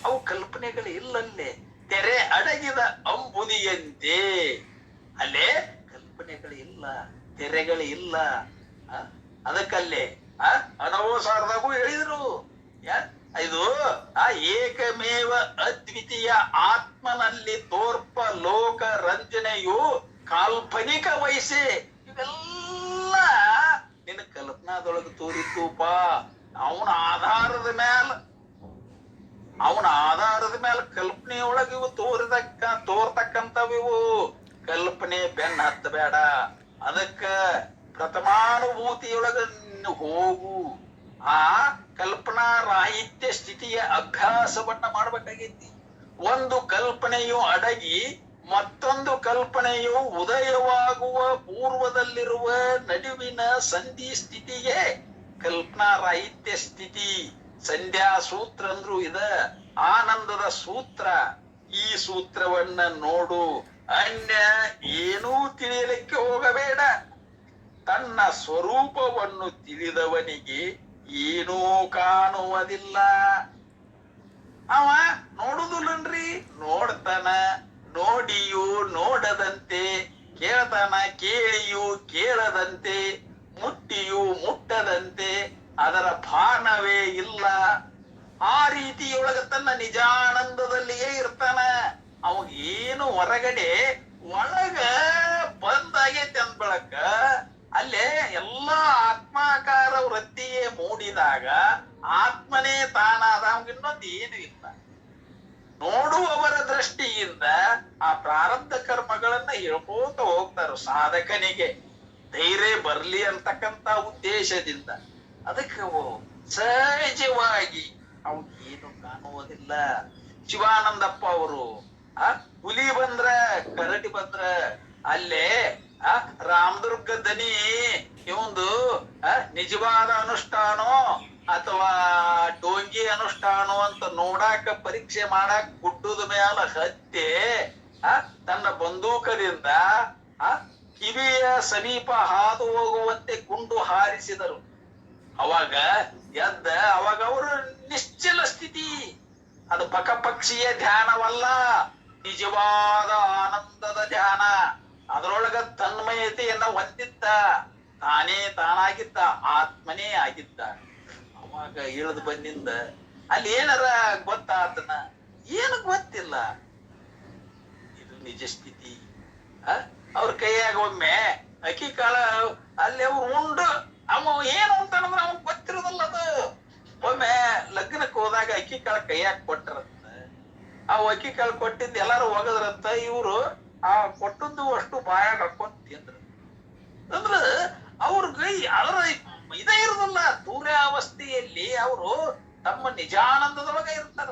ಅವು ಕಲ್ಪನೆಗಳು ಇಲ್ಲಲ್ಲೇ ತೆರೆ ಅಡಗಿದ ಅಂಬುದಿಯಂತೆ. ಅಲ್ಲೇ ಕಲ್ಪನೆಗಳು ಇಲ್ಲ, ತೆರೆಗಳು ಇಲ್ಲ. ಅದಕ್ಕಲ್ಲೇ ಅನವಸಾರದಾಗೂ ಹೇಳಿದ್ರು. ಇದು ಏಕಮೇವ ಅದ್ವಿತೀಯ ಆತ್ಮನಲ್ಲಿ ತೋರ್ಪ ಲೋಕ ರಂಜನೆಯು ಕಾಲ್ಪನಿಕ ವಯಸ್ಸೆ. ಇವೆಲ್ಲ ನಿನ್ನ ಕಲ್ಪನಾದೊಳಗೆ ತೋರಿದ್ದುಪ. ಅವನ ಆಧಾರದ ಮೇಲೆ ಕಲ್ಪನೆಯೊಳಗೆ ಇವು ತೋರ್ತಕ್ಕಂಥವಿವು. ಕಲ್ಪನೆ ಬೆನ್ನ ಹತ್ತಬೇಡ. ಅದಕ್ಕ ಪ್ರಥಮಾನುಭೂತಿಯೊಳಗ ಹೋಗು. ಆ ಕಲ್ಪನಾ ರಾಹಿತ್ಯ ಸ್ಥಿತಿಯ ಅಭ್ಯಾಸವನ್ನ ಮಾಡ್ಬೇಕಾಗೈತಿ. ಒಂದು ಕಲ್ಪನೆಯು ಅಡಗಿ ಮತ್ತೊಂದು ಕಲ್ಪನೆಯು ಉದಯವಾಗುವ ಪೂರ್ವದಲ್ಲಿರುವ ನಡುವಿನ ಸಂಧಿ ಸ್ಥಿತಿಗೆ ಕಲ್ಪನಾ ರಾಹಿತ್ಯ ಸ್ಥಿತಿ. ಸಂಧ್ಯಾ ಸೂತ್ರ ಅಂದ್ರು ಇದ, ಆನಂದದ ಸೂತ್ರ. ಈ ಸೂತ್ರವನ್ನ ನೋಡು. ಅನ್ಯ ಏನೂ ತಿಳಿಯಲಿಕ್ಕೆ ಹೋಗಬೇಡ. ತನ್ನ ಸ್ವರೂಪವನ್ನು ತಿಳಿದವನಿಗೆ ಏನೂ ಕಾಣುವುದಿಲ್ಲ. ಅವ ನೋಡುದಿಲ್ಲನ್ರಿ, ನೋಡ್ತಾನ. ನೋಡಿಯೂ ನೋಡದಂತೆ, ಕೇಳ್ತಾನ. ಕೇಳಿಯೂ ಕೇಳದಂತೆ, ಮುಟ್ಟಿಯೂ ಮುಟ್ಟದಂತೆ ಅದರ ಭಾನವೇ ಇಲ್ಲ. ಆ ರೀತಿಯೊಳಗ ತನ್ನ ನಿಜಾನಂದದಲ್ಲಿಯೇ ಇರ್ತಾನ. ಅವಾಗ ಏನು ಹೊರಗಡೆ ಒಳಗ ಬಂದಾಗೈತೆ ಅಂದ್ಬಳಕ ಅಲ್ಲೇ ಎಲ್ಲಾ ಆತ್ಮಾಕಾರ ವೃತ್ತಿಯೇ ಮೂಡಿದಾಗ ಆತ್ಮನೇ ತಾನಾದ. ಇನ್ನೊಂದು ಏನು ಇಲ್ಲ. ನೋಡುವವರ ದೃಷ್ಟಿಯಿಂದ ಆ ಪ್ರಾರಬ್ಧ ಕರ್ಮಗಳನ್ನ ಹೇಳ್ಕೋತ ಹೋಗ್ತಾರ. ಸಾಧಕನಿಗೆ ಧೈರ್ಯ ಬರ್ಲಿ ಅಂತಕ್ಕಂತ ಉದ್ದೇಶದಿಂದ. ಅದಕ್ಕೆ ಸಹಜವಾಗಿ ಅವ್ನು ಏನು ಕಾಣುವುದಿಲ್ಲ. ಶಿವಾನಂದಪ್ಪ ಅವರು ಹುಲಿ ಬಂದ್ರ ಕರಡಿ ಬಂದ್ರ ಅಲ್ಲೇ ರಾಮದುರ್ಗ ದನಿ ಇವಂದು ನಿಜವಾದ ಅನುಷ್ಠಾನೋ ಅಥವಾ ಡೋಂಗಿ ಅನುಷ್ಠಾನೋ ಅಂತ ನೋಡಾಕ ಪರೀಕ್ಷೆ ಮಾಡಾಕ ಗುಡ್ಡದ ಮ್ಯಾಲ ಹತ್ತಿ ತನ್ನ ಬಂದೂಕದಿಂದ ಕಿವಿಯ ಸಮೀಪ ಹಾದು ಹೋಗುವಂತೆ ಗುಂಡು ಹಾರಿಸಿದರು. ಅವಾಗ ಎದ್ದ. ಅವಾಗ ಅವರು ನಿಶ್ಚಲ ಸ್ಥಿತಿ. ಅದು ಪಕ್ಷಿಯ ಧ್ಯಾನವಲ್ಲ, ನಿಜವಾದ ಆನಂದದ ಧ್ಯಾನ. ಅದರೊಳಗ ತನ್ಮಯತೆಯನ್ನ ಹೊಂದಿದ್ದ. ತಾನೇ ತಾನಾಗಿದ್ದ, ಆತ್ಮನೇ ಆಗಿದ್ದ. ಅವಾಗ ಇಳಿದು ಬಂದಿಂದ ಅಲ್ಲಿ ಏನಾರ ಗೊತ್ತಾತನ? ಏನು ಗೊತ್ತಿಲ್ಲ. ಇದು ನಿಜ ಸ್ಥಿತಿ. ಅವ್ರ ಕೈಯಾಗ ಒಮ್ಮೆ ಅಕ್ಕಿ ಕಾಳ ಅಲ್ಲಿ ಅವ್ರು ಉಂಡು ಅವ ಏನು ಅಂತಂದ್ರೆ ಅವ್ನ್ ಗೊತ್ತಿರೋದಲ್ಲ. ಅದು ಒಮ್ಮೆ ಲಗ್ನಕ್ಕೆ ಹೋದಾಗ ಅಕ್ಕಿ ಕಾಳ ಕೈಯಾಗ ಕೊಟ್ಟರಂತ. ಆ ಅಕ್ಕಿ ಕಾಳು ಕೊಟ್ಟಿದ್ದು ಎಲ್ಲಾರು ಹೋಗದ್ರಂತ. ಇವ್ರು ಆ ಕೊಟ್ಟದ್ದು ಅಷ್ಟು ಬಾಯಾಗ ಹಾಕೊಂಡ್ ತಿಂದ್ರು. ಅಂದ್ರ ಅವ್ರಿಗೆ ಅದರ ಇದೇ ಇರುದಿಲ್ಲ. ತೂರ್ಯಾವಸ್ಥೆಯಲ್ಲಿ ಅವರು ತಮ್ಮ ನಿಜಾನಂದದೊಳಗ ಇರ್ತಾರ.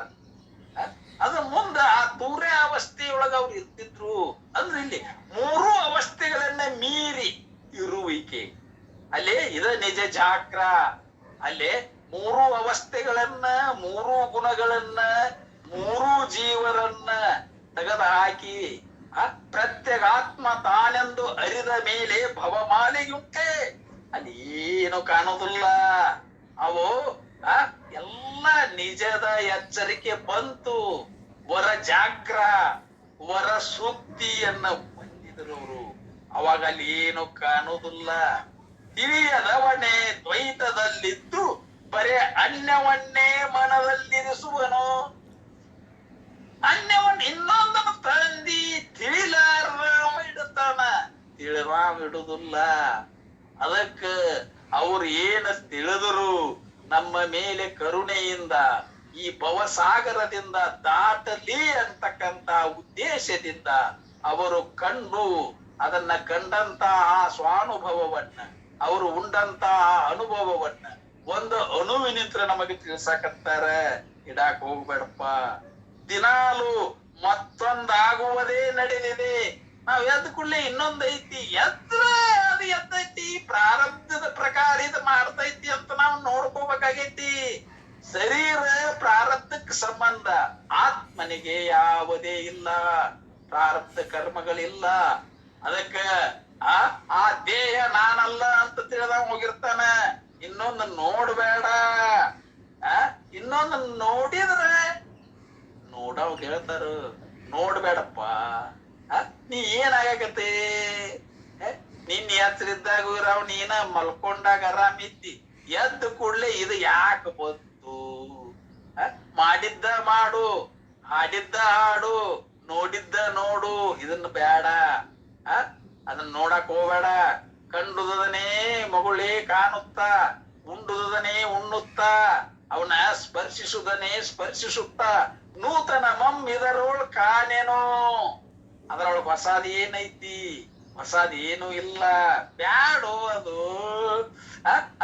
ಅದ್ರ ಮುಂದ ಆ ತೂರ್ಯಾವಸ್ಥೆಯೊಳಗ ಅವ್ರು ಇರ್ತಿದ್ರು. ಅಂದ್ರೆ ಇಲ್ಲಿ ಮೂರು ಅವಸ್ಥೆಗಳನ್ನ ಮೀರಿ ಇರುವಿಕೆ. ಅಲ್ಲೇ ಇದ ನಿಜ ಜಾಕ್ರ. ಅಲ್ಲೇ ಮೂರು ಅವಸ್ಥೆಗಳನ್ನ, ಮೂರು ಗುಣಗಳನ್ನ, ಮೂರು ಜೀವರನ್ನ ತೆಗೆದು ಹಾಕಿ ಪ್ರತ್ಯೇಗಾತ್ಮ ತಾನೆಂದು ಅರಿದ ಮೇಲೆ ಭವಮಾಲೆಯುಂಟೆ. ಅಲ್ಲಿ ಏನು ಕಾಣುವುದಿಲ್ಲ. ಅವು ಎಲ್ಲ ಎಲ್ಲ ನಿಜದ ಎಚ್ಚರಿಕೆ ಬಂತು. ವರ ಜಾಗ್ರ ವರ ಸೂಕ್ತಿಯನ್ನ ಹೊಂದಿದ್ರು ಅವರು. ಅವಾಗ ಅಲ್ಲಿ ಏನು ಕಾಣುವುದಿಲ್ಲ. ತಿಳಿಯದವನೇ ದ್ವೈತದಲ್ಲಿದ್ದು ಬರೇ ಅನ್ಯವನ್ನೇ ಮನದಲ್ಲಿರಿಸುವನು. ಅನ್ಯವನ್ ಇನ್ನೊಂದನ್ನು ತಂದಿ ತಿಳಿಲಾರಾಮ ಇಡುತ್ತಾನ, ತಿಳಿರಾಮ ಇಡುದಿಲ್ಲ. ಅದಕ್ಕ ಅವ್ರು ಏನ ತಿಳಿದರು, ನಮ್ಮ ಮೇಲೆ ಕರುಣೆಯಿಂದ ಈ ಭವಸಾಗರದಿಂದ ದಾಟಲಿ ಅಂತಕ್ಕಂತ ಉದ್ದೇಶದಿಂದ ಅವರು ಕಂಡು ಅದನ್ನ ಕಂಡಂತಹ ಸ್ವಾನುಭವವನ್ನ, ಅವರು ಉಂಡಂತಹ ಅನುಭವವನ್ನ ಒಂದು ಅಣುವಿನಿಂತ್ರ ನಮಗೆ ತಿಳ್ಸಕತ್ತಾರ. ಇಡಾಕ್ ಹೋಗ್ಬೇಡಪ್ಪ, ದಿನಾಲು ಮತ್ತೊಂದಾಗುವುದೇ ನಡೆದಿದೆ. ನಾವ್ ಎದ್ದ ಕೂಡಲೇ ಇನ್ನೊಂದೈತಿ, ಎದ್ರ ಅದು ಎದ್ದೈತಿ, ಪ್ರಾರಬ್ಧದ ಪ್ರಕಾರ ಇದು ಮಾಡ್ತೈತಿ ಅಂತ ನಾವು ನೋಡ್ಕೋಬೇಕಾಗೈತಿ. ಶರೀರ ಪ್ರಾರಬ್ಧಕ್ಕೆ ಸಂಬಂಧ, ಆತ್ಮನಿಗೆ ಯಾವುದೇ ಇಲ್ಲ, ಪ್ರಾರಬ್ಧ ಕರ್ಮಗಳಿಲ್ಲ. ಅದಕ್ಕ ಆ ದೇಹ ನಾನಲ್ಲ ಅಂತ ತಿಳಿದ ಹೋಗಿರ್ತಾನ. ಇನ್ನೊಂದು ನೋಡ್ಬೇಡ, ಇನ್ನೊಂದು ನೋಡಿದ್ರೆ ನೋಡವ್ ಹೇಳ್ತಾರ, ನೋಡ್ಬೇಡಪ್ಪ, ನೀ ಏನಾಗತ್ತೆ, ನಿನ್ ಹೆಸರಿದ್ದಾಗ ಇರಾವ್, ನೀನ ಮಲ್ಕೊಂಡಾಗ ಆರಾಮಿದ್ದಿ, ಎದ್ದು ಕೂಡ್ಲೆ ಇದು ಯಾಕೆ ಬಂತು? ಮಾಡಿದ್ದ ಮಾಡು, ಹಾಡಿದ್ದ ಹಾಡು, ನೋಡಿದ್ದ ನೋಡು, ಇದನ್ನ ಬೇಡ, ಅದನ್ನ ನೋಡಕ್ ಹೋಗ್ಬೇಡ. ಕಂಡುದನೇ ಮಗುಳೇ ಕಾಣುತ್ತಾ, ಉಂಡುದನೇ ಉಣ್ಣುತ್ತಾ, ಅವನ ಸ್ಪರ್ಶಿಸುದನೇ ಸ್ಪರ್ಶಿಸುತ್ತಾ, ನೂತನ ಇದರೊಳ್ ಕಾಣೇನೋ. ಅದರೊಳಗೆ ಹೊಸಾದ್ ಏನೈತಿ? ಹೊಸಾದ್ ಏನು ಇಲ್ಲ, ಬ್ಯಾಡೋ ಅದು.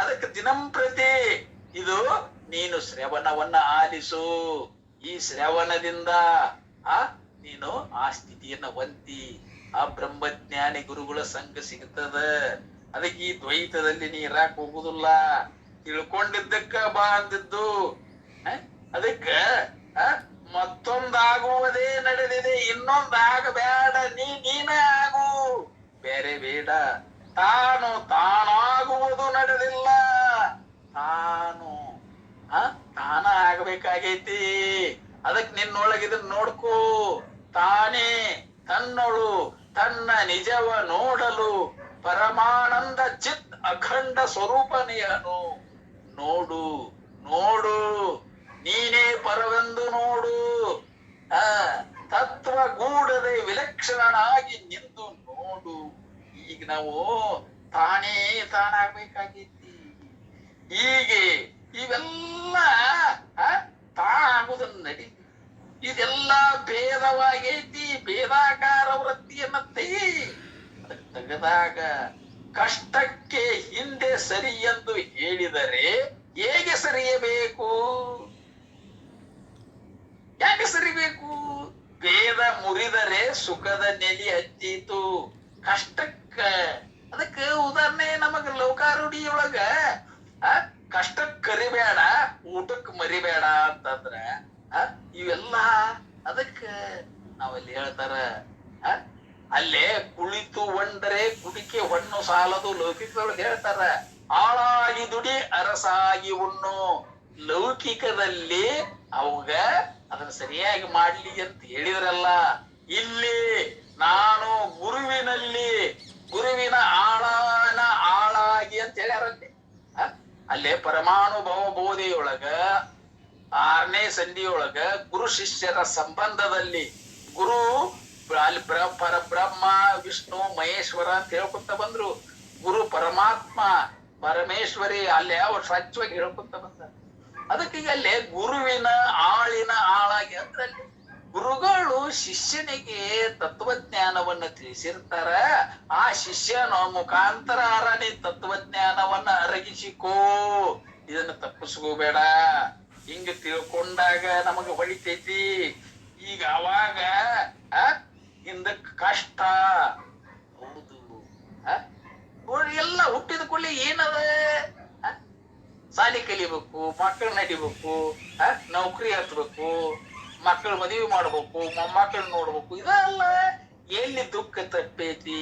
ಅದಕ್ಕೆ ದಿನಂಪ್ರತಿ ಇದು ನೀನು ಶ್ರವಣವನ್ನ ಆಲಿಸು. ಈ ಶ್ರವಣದಿಂದ ನೀನು ಆ ಸ್ಥಿತಿಯನ್ನ ಹೊಂದಿ ಆ ಬ್ರಹ್ಮಜ್ಞಾನಿ ಗುರುಗಳ ಸಂಘ ಸಿಗ್ತದ. ಅದಕ್ಕೆ ಈ ದ್ವೈತದಲ್ಲಿ ನೀ ಇರಾಕ್ ಹೋಗುದಿಲ್ಲ. ತಿಳ್ಕೊಂಡಿದ್ದಕ್ಕ ಬಾ ಅಂದಿದ್ದು. ಅದಕ್ಕ ಮತ್ತೊಂದಾಗುವುದೇ ನಡೆದಿದೆ, ಇನ್ನೊಂದಾಗಬೇಡ, ನೀನೇ ಆಗು, ಬೇರೆ ಬೇಡ. ತಾನಾಗುವುದು ನಡೆದಿಲ್ಲ, ತಾನ ಆಗ್ಬೇಕಾಗೈತಿ. ಅದಕ್ ನಿನ್ನೊಳಗಿದನ್ ನೋಡ್ಕೋ. ತಾನೇ ತನ್ನೊಳು ತನ್ನ ನಿಜವ ನೋಡಲು ಪರಮಾನಂದ ಚಿತ್ ಅಖಂಡ ಸ್ವರೂಪನೆಯನು ನೋಡು. ನೋಡು, ನೀನೇ ಪರವೆಂದು ನೋಡು. ತತ್ವ ಗೂಢದೆ ವಿಲಕ್ಷಣನಾಗಿ ನಿಂತು ನೋಡು. ಈಗ ನಾವು ತಾನೇ ತಾನಾಗ್ಬೇಕಾಗೈತಿ. ಹೀಗೆ ಇವೆಲ್ಲ ತಾನಾಗುದನ್ನ ನಡಿ. ಇದೆಲ್ಲ ಭೇದವಾಗೈತಿ, ಭೇದಾಕಾರ ವೃತ್ತಿಯನ್ನ ತೆಗೆದಾಗ ಕಷ್ಟಕ್ಕೆ ಹಿಂದೆ ಸರಿ ಎಂದು ಹೇಳಿದರೆ ಹೇಗೆ ಸರಿಯಬೇಕು? ಯಾಕೆ ಸರಿಬೇಕು? ಭೇದ ಮುರಿದರೆ ಸುಖದ ನೆಲಿ ಹತ್ತಿತು. ಕಷ್ಟಕ್ಕ ಅದಕ್ಕ ಉದಾಹರಣೆ ನಮಗ ಲೋಕಾರೂಢಿಯೊಳಗ ಕಷ್ಟಕ್ ಕರಿಬೇಡ, ಊಟಕ್ ಮರಿಬೇಡ ಅಂತಂದ್ರ ಇವೆಲ್ಲ ಅದಕ್ಕ ನಾವಲ್ಲಿ ಹೇಳ್ತಾರ, ಅಲ್ಲೇ ಕುಳಿತು ಒಂಡರೆ ಕುಡಿಕೆ ಹೊಣ್ಣು ಸಾಲದು. ಲೌಕಿಕದೊಳಗೆ ಹೇಳ್ತಾರ, ಆಳಾಗಿ ದುಡಿ ಅರಸಾಗಿ ಉಣ್ಣು. ಲೌಕಿಕದಲ್ಲಿ ಅವಾಗ ಅದನ್ನ ಸರಿಯಾಗಿ ಮಾಡ್ಲಿ ಅಂತ ಹೇಳಿದ್ರಲ್ಲ, ಇಲ್ಲಿ ನಾನು ಗುರುವಿನ ಆಳಾಗಿ ಅಂತ ಹೇಳ್ಯಾರಲ್ಲಿ. ಅಲ್ಲೇ ಪರಮಾನುಭವ ಬೋಧೆಯೊಳಗ 6ನೇ ಸಂಧಿಯೊಳಗ ಗುರು ಶಿಷ್ಯರ ಸಂಬಂಧದಲ್ಲಿ ಗುರು ಅಲ್ಲಿ ಪರಬ್ರಹ್ಮ ವಿಷ್ಣು ಮಹೇಶ್ವರ ಅಂತ ಹೇಳ್ಕೊಂತ ಬಂದ್ರು. ಗುರು ಪರಮಾತ್ಮ ಪರಮೇಶ್ವರಿ ಅಲ್ಲೇ ಅವ್ರು ಸ್ವಚ್ಛವಾಗಿ ಹೇಳ್ಕೊಂತ ಬಂದ. ಅದಕ್ಕೀಗ ಅಲ್ಲೇ ಗುರುವಿನ ಆಳಾಗಿ ಅಂದ್ರಲ್ಲಿ ಗುರುಗಳು ಶಿಷ್ಯನಿಗೆ ತತ್ವಜ್ಞಾನವನ್ನ ತಿಳಿಸಿರ್ತಾರ. ಆ ಶಿಷ್ಯನ ಮುಖಾಂತರ ನೀ ತತ್ವಜ್ಞಾನವನ್ನ ಅರಗಿಸಿಕೋ, ಇದನ್ನ ತಪ್ಪಿಸ್ಕೋಬೇಡ. ಹಿಂಗ ತಿಳ್ಕೊಂಡಾಗ ನಮಗ ಹೊಳಿತೈತಿ. ಈಗ ಅವಾಗ ಹಿಂದಕ್ ಕಷ್ಟ. ಹೌದು, ಎಲ್ಲ ಹುಟ್ಟಿದ ಕೂಡಲೇ ಏನದ, ಸಾಲಿ ಕಲಿಬೇಕು, ಮಕ್ಕಳು ನಡಿಬೇಕು, ನೌಕರಿ ಹತ್ಬೇಕು, ಮಕ್ಕಳು ಮದುವೆ ಮಾಡ್ಬೇಕು, ಮೊಮ್ಮಕ್ಕಳು ನೋಡ್ಬೇಕು. ಇದಲ್ಲ ಎಲ್ಲಿ ದುಃಖ ತಪ್ಪೈತಿ?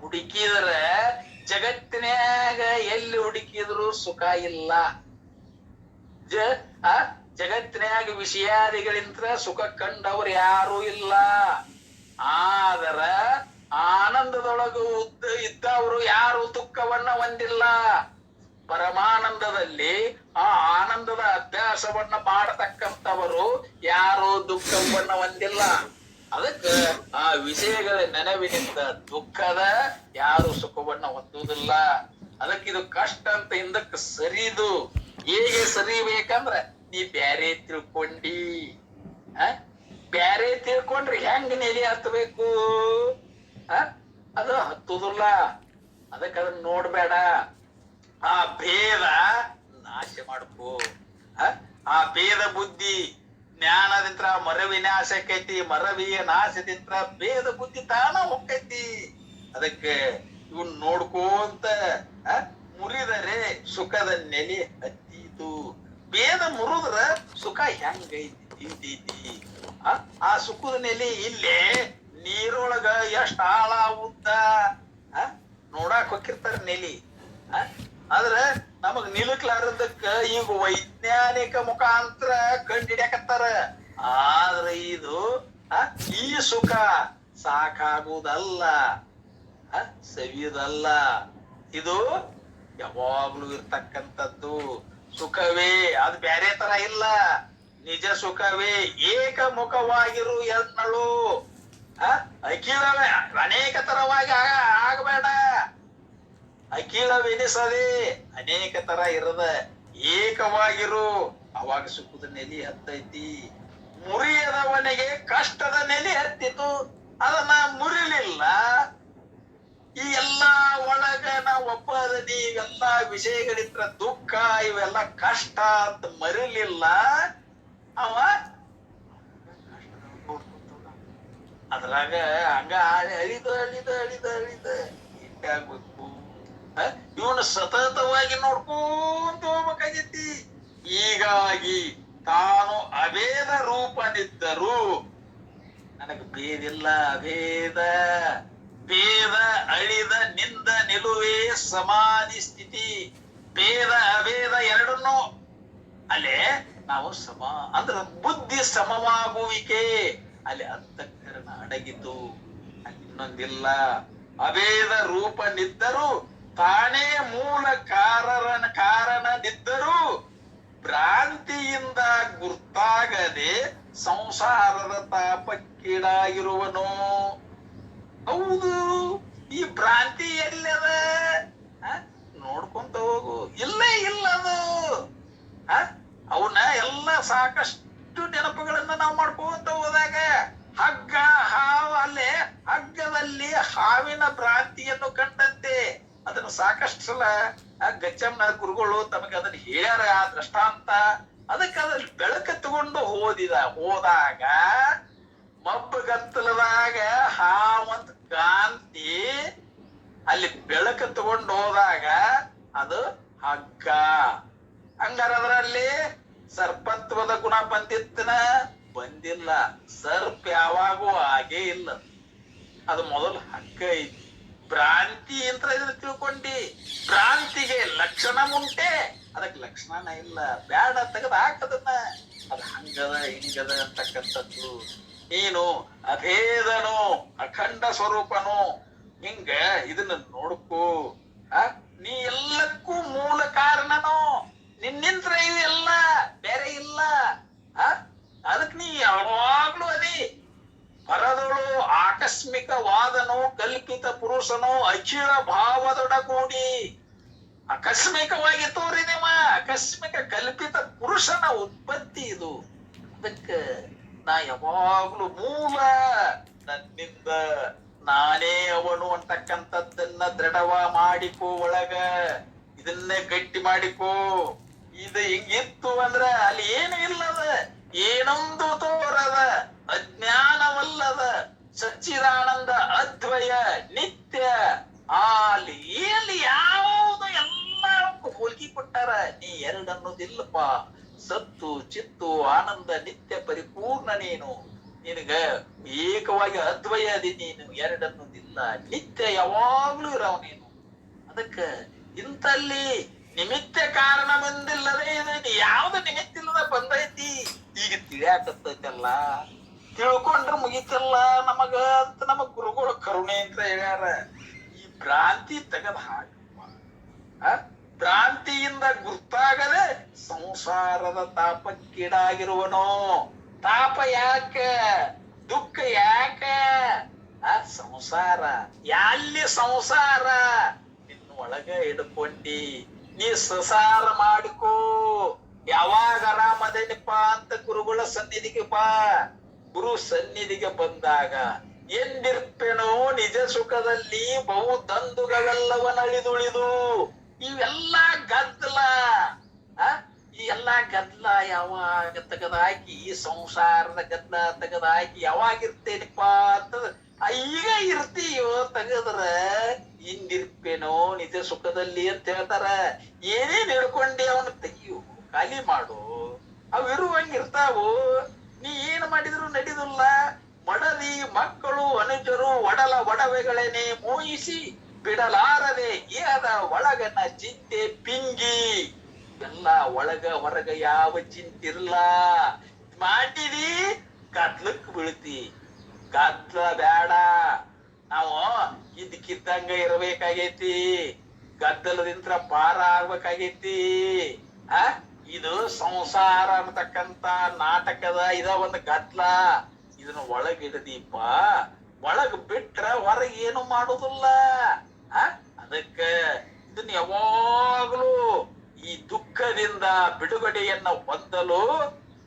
ಹುಡುಕಿದ್ರ ಜಗತ್ತಿನ್ಯಾಗ ಎಲ್ಲಿ ಹುಡುಕಿದ್ರು ಸುಖ ಇಲ್ಲ. ಜಗತ್ತಿನಾಗ ವಿಷಯಾದಿಗಳಿಂದ ಸುಖ ಕಂಡವ್ರು ಯಾರು ಇಲ್ಲ. ಆದರ ಆನಂದದೊಳಗ ಇದ್ದವರು ಯಾರು ದುಃಖವನ್ನ ಹೊಂದಿಲ್ಲ. ಪರಮಾನಂದದಲ್ಲಿ ಆ ಆನಂದದ ಅಭ್ಯಾಸವನ್ನ ಮಾಡತಕ್ಕಂಥವರು ಯಾರು ದುಃಖವನ್ನ ಹೊಂದಿಲ್ಲ. ಅದಕ್ಕ ಆ ವಿಷಯಗಳ ನೆನವಿನಿಂದ ದುಃಖದ ಯಾರು ಸುಖವನ್ನ ಹೊಂದುವುದಿಲ್ಲ. ಅದಕ್ಕಿದು ಕಷ್ಟ ಅಂತ ಹಿಂದಕ್ಕೆ ಸರಿದು ಹೇಗೆ ಸರಿಬೇಕಂದ್ರ ನೀ ಬ್ಯಾರೆ ತಿಳ್ಕೊಂಡಿ. ಬ್ಯಾರೆ ತಿಳ್ಕೊಂಡ್ರೆ ಹೆಂಗ ನೆಲೆ ಹತ್ತಬೇಕು? ಅದು ಹತ್ತುದಿಲ್ಲ. ಅದಕ್ಕೆ ಅದನ್ನ ನೋಡ್ಬೇಡ. ಆ ಭೇದ ನಾಶ ಮಾಡ್ಕೋ. ಆ ಭೇದ ಬುದ್ಧಿ ಜ್ಞಾನದಿಂದ ಮರ ವಿನಾಶಕ್ಕೈತಿ, ಮರವಿಯ ನಾಶದಿಂದ ಭೇದ ಬುದ್ಧಿ ತಾನ ಹೊಕ್ಕೈತಿ. ಅದಕ್ಕೆ ಇವನ್ ನೋಡ್ಕೋಂತ ಮುರಿದರೆ ಸುಖದ ನೆಲೆ ಹತ್ತೀತು. ಭೇದ ಮುರಿದ್ರ ಸುಖ ಹೆಂಗೈತಿ? ಆ ಸುಖದ ನೆಲೆ ಇಲ್ಲೇ ನೀರೊಳಗ ಎಷ್ಟ ಆಳ ಉದ್ದ ನೋಡಾಕ್ ಹೋಗಿರ್ತಾರ ನೆಲಿ. ಆದ್ರ ನಮಗ್ ನಿಲುಕ್ಲಾರದಕ್ಕ ಈಗ ವೈಜ್ಞಾನಿಕ ಮುಖಾಂತರ ಕಂಡಿಡ್ಯಾಕತ್ತಾರ. ಆದ್ರ ಇದು ಈ ಸುಖ ಸಾಕಾಗುವುದಲ್ಲ, ಸವಿಯುದಲ್ಲ. ಇದು ಯಾವಾಗ್ಲೂ ಇರ್ತಕ್ಕಂಥದ್ದು ಸುಖವೇ. ಅದು ಬ್ಯಾರೆ ತರ ಇಲ್ಲ. ನಿಜ ಸುಖವೇ ಏಕಮುಖವಾಗಿರು ಎನ್ನಳು. ಅಖಿಲವೇ ಅನೇಕ ತರವಾಗಿ ಆಗಬೇಡ. ಅಖಿಲವೆನಿಸದೆ ಅನೇಕ ತರ ಇರದ ಏಕವಾಗಿರು. ಅವಾಗ ಸುಖದ ನೆಲೆ ಹತ್ತೈತಿ. ಮುರಿಯದವನಿಗೆ ಕಷ್ಟದ ನೆಲೆ ಹತ್ತಿತು. ಅದನ್ನ ಮುರಿಲಿಲ್ಲ. ಈ ಎಲ್ಲಾ ಒಳಗ ನಾವು ಒಬ್ಬದಿ ಇವೆಲ್ಲಾ ವಿಷಯಗಳಿದ್ರ ದುಃಖ ಇವೆಲ್ಲ ಕಷ್ಟ ಅಂತ ಮರಿಲಿಲ್ಲ. ಅವ ಅದ್ರಾಗ ಹಂಗ ಅಳಿದ ಅಳಿದ ಅಳಿದ ಅಳಿದ ಹಿಂಗಾಗ್ಬೇಕು. ಇವನು ಸತತವಾಗಿ ನೋಡ್ಕೊಂತ ಹೋಗ್ಬೇಕಾಗೈತಿ. ಹೀಗಾಗಿ ತಾನು ಅಭೇದ ರೂಪನಿದ್ದರು. ನನಗೆ ಭೇದಿಲ್ಲ, ಅಭೇದ. ಭೇದ ಅಳಿದ ನಿಂದ ನಿಲುವೇ ಸಮಾಧಿ ಸ್ಥಿತಿ. ಭೇದ ಅಭೇದ ಎರಡನ್ನೂ ಅಲ್ಲೇ ನಾವು ಅಂದ್ರ ಬುದ್ಧಿ ಸಮವಾಗುವಿಕೆ. ಅಲ್ಲಿ ಅಂತಃಕರಣ ಅಡಗಿತು, ಅಲ್ಲಿ ಇನ್ನೊಂದಿಲ್ಲ. ಅಭೇದ ರೂಪನಿದ್ದರು ತಾನೇ ಮೂಲ ಕಾರಣನಿದ್ದರೂ ಭ್ರಾಂತಿಯಿಂದ ಗುರ್ತಾಗದೆ ಸಂಸಾರದ ತಾಪಕ್ಕೀಡಾಗಿರುವನು. ಹೌದು, ಈ ಭ್ರಾಂತಿ ಎಲ್ಲದ ನೋಡ್ಕೊಂತ ಹೋಗು. ಇಲ್ಲೇ ಇಲ್ಲದು. ಅವನ್ನ ಎಲ್ಲ ಸಾಕಷ್ಟು ನೆನಪುಗಳನ್ನ ನಾವು ಮಾಡ್ಕೊಂತ ಹೋದಾಗ ಹಗ್ಗ ಹಾವು, ಅಲ್ಲೇ ಹಗ್ಗದಲ್ಲಿ ಹಾವಿನ ಭ್ರಾಂತಿಯನ್ನು ಕಂಡಂತೆ ಅದನ್ನು ಸಾಕಷ್ಟು ಸಲ ಗಚ್ಚಮ್ಮನ ಗುರುಗಳು ತಮಗೆ ಅದನ್ನ ಹೇಳ್ಯಾರ, ಆ ದೃಷ್ಟಾಂತ. ಅದಕ್ಕೆ ಅದ್ರಲ್ಲಿ ಬೆಳಕ ತಗೊಂಡು ಹೋದಾಗ ಮಬ್ಬಗತ್ತಲದಾಗ ಹಾವಂತ ಕಾಂತಿ ಅಲ್ಲಿ ಬೆಳಕ ತಗೊಂಡು ಹೋದಾಗ ಅದು ಹಗ್ಗ. ಹಂಗಾರ ಅದರಲ್ಲಿ ಸರ್ಪತ್ವದ ಗುಣ ಬಂದಿಲ್ಲ. ಸರ್ಪ ಯಾವಾಗೂ ಹಾಗೇ ಇಲ್ಲ. ಅದು ಮೊದಲು ಹಗ್ಗ ಐತಿ. ಭ್ರಾಂತಿ ಅಂತ ಇದನ್ನ ತಿಳ್ಕೊಂಡಿ. ಭ್ರಾಂತಿಗೆ ಲಕ್ಷಣ ಉಂಟೆ, ಅದಕ್ಕೆ ಲಕ್ಷಣನ ಇಲ್ಲ. ಬ್ಯಾಡ ತೆಗೆದು ಹಾಕದನ್ನ. ಅದು ಹಂಗದ ಹಿಂಗದ ಅಂತಕ್ಕಂಥದ್ದು. ನೀನು ಅಭೇದನು, ಅಖಂಡ ಸ್ವರೂಪನು. ಹಿಂಗ ಇದನ್ನ ನೋಡ್ಕೋ. ನೀ ಎಲ್ಲಕ್ಕೂ ಮೂಲ ಕಾರಣನು. ನಿನ್ನಿಂತ್ರ ಇವೆಲ್ಲ ಬೇರೆ ಇಲ್ಲ. ಅದಕ್ ನೀ ಯಾವಾಗ್ಲೂ ಅದಿ. ಪರದಳು ಆಕಸ್ಮಿಕವಾದನು, ಕಲ್ಪಿತ ಪುರುಷನು, ಅಖಿಲ ಭಾವದೊಡಗೂಡಿ. ಆಕಸ್ಮಿಕವಾಗಿ ತೋರಿದೆವ. ಆಕಸ್ಮಿಕ ಕಲ್ಪಿತ ಪುರುಷನ ಉತ್ಪತ್ತಿ ಇದು. ಅದಕ್ಕ ನಾ ಯಾವಾಗ್ಲೂ ಮೂಲ ನನ್ನಿಂದ ನಾನೇ ಅವನು ಅಂತಕ್ಕಂಥದ್ದನ್ನ ದೃಢವ ಮಾಡಿಕೋ. ಒಳಗ ಇದನ್ನೇ ಗಟ್ಟಿ ಮಾಡಿಕೋ. ಇದು ಹಿಂಗಿತ್ತು ಅಂದ್ರ ಅಲ್ಲಿ ಏನು ಇಲ್ಲದ, ಏನೊಂದು ತೋರದ, ಅಜ್ಞಾನವಲ್ಲದ ಸಚ್ಚಿದಾನಂದ ಅದ್ವಯ ನಿತ್ಯ. ಅಲ್ಲಿ ಯಾವುದು ಎಲ್ಲ ಹೋಲಿಕೆ ಕೊಟ್ಟಾರ. ನೀ ಎರಡನ್ನೋದಿಲ್ಲಪ್ಪ. ಸತ್ತು ಚಿತ್ತು ಆನಂದ ನಿತ್ಯ ಪರಿಪೂರ್ಣ. ನಿನಗ ಏಕವಾಗಿ ಅದ್ವಯ ಅದಿ. ನೀನು ಎರಡನ್ನೋದಿಲ್ಲ. ನಿತ್ಯ ಯಾವಾಗ್ಲೂ ಇರವ ನೀನು. ಅದಕ್ಕ ಇಂತಲ್ಲಿ ನಿಮಿತ್ತ ಕಾರಣ ಬಂದಿಲ್ಲದೆ ಇದು ಯಾವ್ದು ನಿಮಿತ್ತ ಇಲ್ಲದ ಬಂದೈತಿ ಈಗ ತಿಳಿಯಾಕತ್ತೈತಲ್ಲ, ತಿಳ್ಕೊಂಡ್ರೆ ಮುಗಿತಲ್ಲ ನಮಗ ಅಂತ ನಮಗ್ ಗುರುಗಳು ಕರುಣೆ ಅಂತ ಹೇಳ್ಯಾರ. ಈ ಭ್ರಾಂತಿ ತೆಗದ ಹಾಕಪ್ಪ. ಭ್ರಾಂತಿಯಿಂದ ಗುರ್ತಾಗದೆ ಸಂಸಾರದ ತಾಪಕ್ಕೀಡಾಗಿರುವನೋ. ತಾಪ ಯಾಕ, ದುಃಖ ಯಾಕ? ಸಂಸಾರ. ಎಲ್ಲಿ ಸಂಸಾರ? ನಿನ್ನ ಒಳಗ ಹಿಡ್ಕೊಂಡಿ ನೀ ಸಸಾರ ಮಾಡಿಕೋ. ಯಾವಾಗ ಆರಾಮದೇನಿಪ್ಪ ಅಂತ ಗುರುಗಳ ಸನ್ನಿಧಿಗೆ ಬಾ. ಗುರು ಸನ್ನಿಧಿಗೆ ಬಂದಾಗ ಎಂದಿರ್ಪೆನೋ ನಿಜ ಸುಖದಲ್ಲಿ ಬಹು ದಂದುಗವೆಲ್ಲವನಳಿದುಳಿದು. ಇವೆಲ್ಲ ಗದ್ದಲ, ಈ ಎಲ್ಲಾ ಗದ್ದಲ ಯಾವಾಗ ತೆಗೆದಾಕಿ, ಈ ಸಂಸಾರದ ಗದ್ದಲ ತೆಗೆದಾಕಿ ಯಾವಾಗಿರ್ತೇನಿಪ್ಪ ಅಂತ ಈಗ ಇರ್ತೀಯೋ ತೆಗದ್ರ ಹಿಂದಿರ್ಪೇನೋ ನಿಜ ಸುಖದಲ್ಲಿ ಅಂತ ಹೇಳ್ತಾರ. ಏನೇನ್ ಹಿಡ್ಕೊಂಡಿ ಅವನು ತೆಗಿಯು, ಖಾಲಿ ಮಾಡು. ಅವು ಇರುವಂಗಿರ್ತಾವು. ನೀ ಏನ್ ಮಾಡಿದ್ರು ನಡಿದಿಲ್ಲ. ಮಡದಿ ಮಕ್ಕಳು ಅನುಜರು ಒಡಲ ಒಡವೆಗಳೇನೆ ಮೋಹಿಸಿ ಬಿಡಲಾರದೆ ಏದ ಒಳಗನ ಚಿಂತೆ ಪಿಂಗಿ. ಎಲ್ಲ ಒಳಗ ಹೊರಗ ಯಾವ ಚಿಂತಿರ್ಲ. ಮಾಡಿದಿ ಗದ್ಲಕ್ ಬೀಳ್ತಿ. ಗದ್ಲ ಬೇಡ. ನಾವು ಇದ್ದಕ್ಕಿದ್ದಂಗ ಇರ್ಬೇಕಾಗೈತಿ. ಗದ್ದಲದಿಂದ ಪಾರ ಆಗ್ಬೇಕಾಗೈತಿ. ಇದು ಸಂಸಾರ ಅನ್ನತಕ್ಕಂತ ನಾಟಕದ ಇದ ಒಂದು ಗದ್ಲ. ಇದನ್ನ ಒಳಗಿಡದೀಪ, ಒಳಗ್ ಬಿಟ್ರ ಹೊರಗೆ ಏನು ಮಾಡುದಿಲ್ಲ. ಅದಕ್ಕ ಇದನ್ನ ಯಾವಾಗ್ಲೂ ಈ ದುಃಖದಿಂದ ಬಿಡುಗಡೆಯನ್ನ ಹೊಂದಲು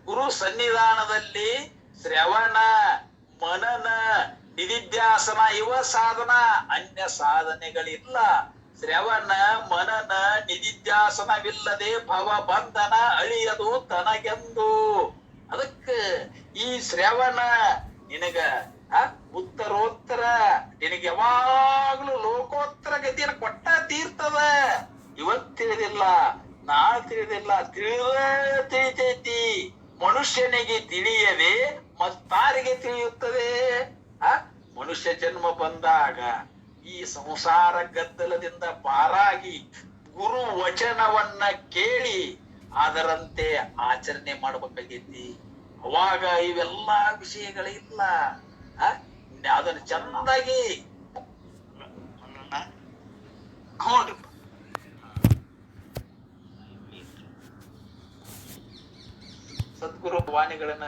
ಗುರು ಸನ್ನಿಧಾನದಲ್ಲಿ ಶ್ರವಣ, ಮನನ, ನಿಧಿಧ್ಯಾಸನ ಇವ ಸಾಧನ. ಅನ್ಯ ಸಾಧನೆಗಳಿಲ್ಲ. ಶ್ರವಣ, ಮನನ, ನಿಧಿಧ್ಯಾಸನವಿಲ್ಲದೆ ಭವ ಬಂಧನ ಅಳಿಯದು ತನಗೆಂದು. ಅದಕ್ಕ ಈ ಶ್ರವಣ ನಿನಗ ಉತ್ತರೋತ್ತರ, ನಿನಗೆ ಯಾವಾಗ್ಲೂ ಲೋಕೋತ್ತರ ಗತಿಯನ್ನು ಕೊಟ್ಟ ತೀರ್ತದ. ಇವತ್ ತಿಳಿದಿಲ್ಲ, ನಾಳೆ ತಿಳಿದಿಲ್ಲ, ತಿಳಿತೈತಿ. ಮನುಷ್ಯನಿಗೆ ತಿಳಿಯದೆ ಮತ್ತಾರಿಗೆ ತಿಳಿಯುತ್ತದೆ. ಮನುಷ್ಯ ಜನ್ಮ ಬಂದಾಗ ಈ ಸಂಸಾರ ಗದ್ದಲದಿಂದ ಪಾರಾಗಿ ಗುರು ವಚನವನ್ನ ಕೇಳಿ ಅದರಂತೆ ಆಚರಣೆ ಮಾಡ್ಬೇಕಾಗೈತಿ. ಅವಾಗ ಇವೆಲ್ಲಾ ವಿಷಯಗಳಿಲ್ಲ. ಅದನ್ನ ಚಂದಾಗಿ ಸದ್ಗುರು ವಾಣಿಗಳನ್ನ